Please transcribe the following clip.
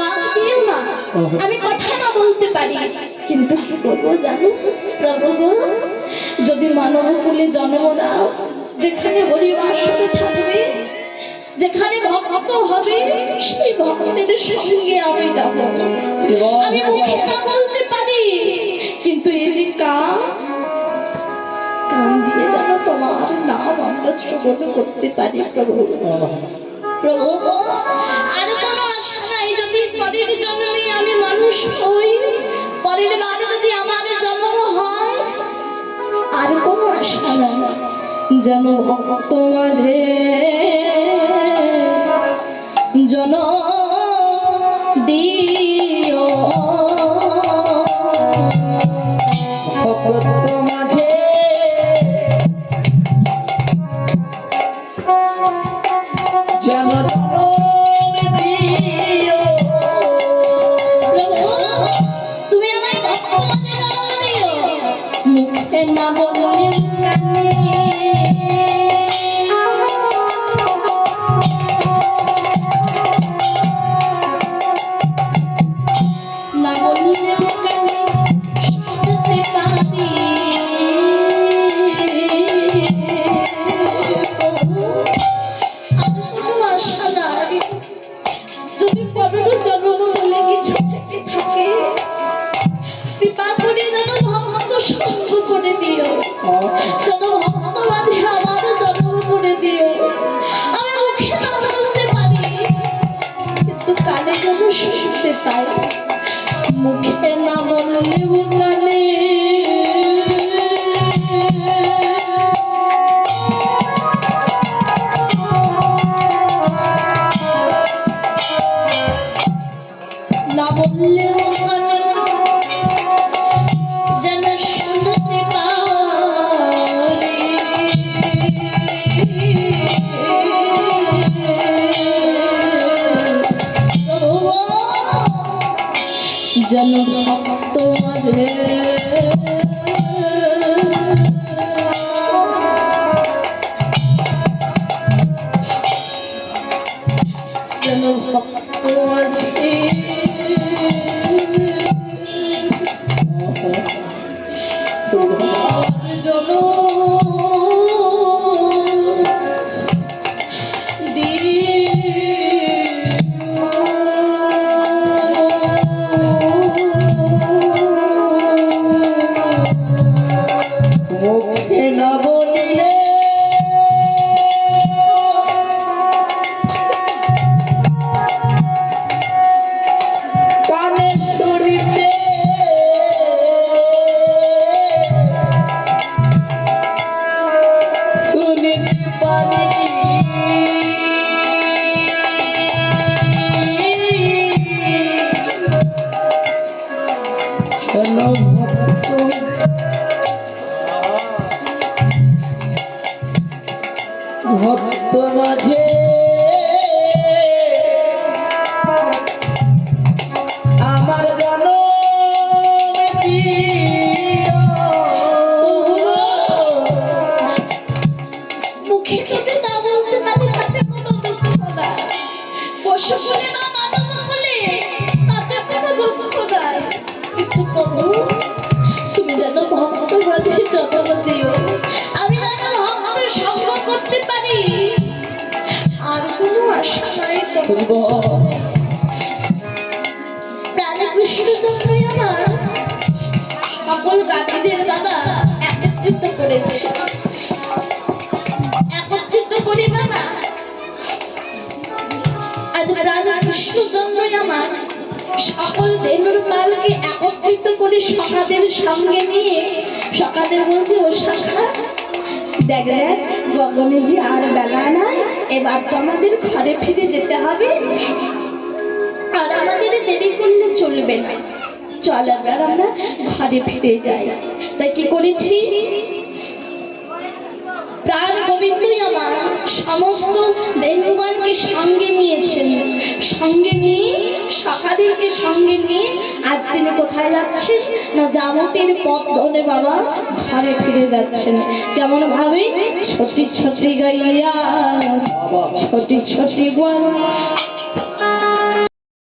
বাদ দিও না। আমি কথা না বলতে পারি, কিন্তু কি করবো জানো প্রভু গো, যদি মানব কুলে জন্ম দাও, যেখানে হরিবাসর থাকবে, যেখানে ভক্ত হবে, সেই ভক্তের সঙ্গে আমি যাব। আমি মুখে না বলতে পারি, কিন্তু এই যে কান দিয়ে যেন তোমার নাম আমরা শ্রবণ করতে পারি প্রভু। প্রভু আর কোনো আশা নাই, যদি পরের জন্মে আমি মানুষ হই, পরের বার যদি আমার জন্ম হয়, আর কোনো আশা নাই, যেন ভক্ত মাঝে জনম দিও। ভক্ত মাঝে যেন তুমি আমায় ভক্ত মাঝে জনম দিও, মুখে না বললে কানে, না বললে কানে শুনতে পারি। আর কোনো আশা নাই, যদি পরের জন্ম বলে কিছু থেকে থাকে, কৃপা করে যেন ভক্ত সঙ্গ করে দিও, যেন ভক্ত মাঝে আমার জন্ম করে দিও। আমি মুখে না বলতে পারি, কিন্তু কানে যেন শুনতে পাই, মুখে না বললে কানে না বললে কানে যেন শুনতে পারি। যেন ভক্ত মাঝে যেন ভক্ত মাঝে জন মুখে না বলিলে কানে শুনিতে পারি। শোনো ভক্ত ভক্ত মাঝে আমার জনম দিও। মুখে যদি না বলতে পারি, তাতে কোনো দুঃখ নাই। পশু বলে বা মানব বলে, তাতে কোনো দুঃখ নাই। কিন্তু প্রভু, তুমি যেন ভক্ত মাঝে জন্ম দিও, আমি যেন ভক্তের সঙ্গ করতে পারি, আর কোনো আশা নাই প্রভু। প্রাণকৃষ্ণচন্দ্রই আমার সকল গাভীদের বাবা একত্রিত করেছে, একত্রিত করে বাবা আজ প্রাণকৃষ্ণচন্দ্রই আমার সকল ধেনুর পালকে একত্রিত করে সখাদের সঙ্গে নিয়ে, সখাদের বলছে, ও শাখা দেখ দেখ, গগনে যে আর বেলা নাই, এবার তো আমাদের ঘরে ফিরে যেতে হবে, আর আমাদের দেরি করলে চলবে না, চল এবার আমরা ঘরে ফিরে যাই। তাই কি করেছি, প্রাণ গোবিন্দই আমার সমস্ত দেহবানকে সঙ্গে নিয়েছেন, সঙ্গে নিয়ে সখাদেরকে সঙ্গে নিয়ে আজ তিনি কোথায় যাচ্ছেন না, জামতের পথ ধরে বাবা ঘরে ফিরে যাচ্ছেন। কেমন ভাবে, ছোটি ছোটি গাইয়া ছোটি ছোটি বল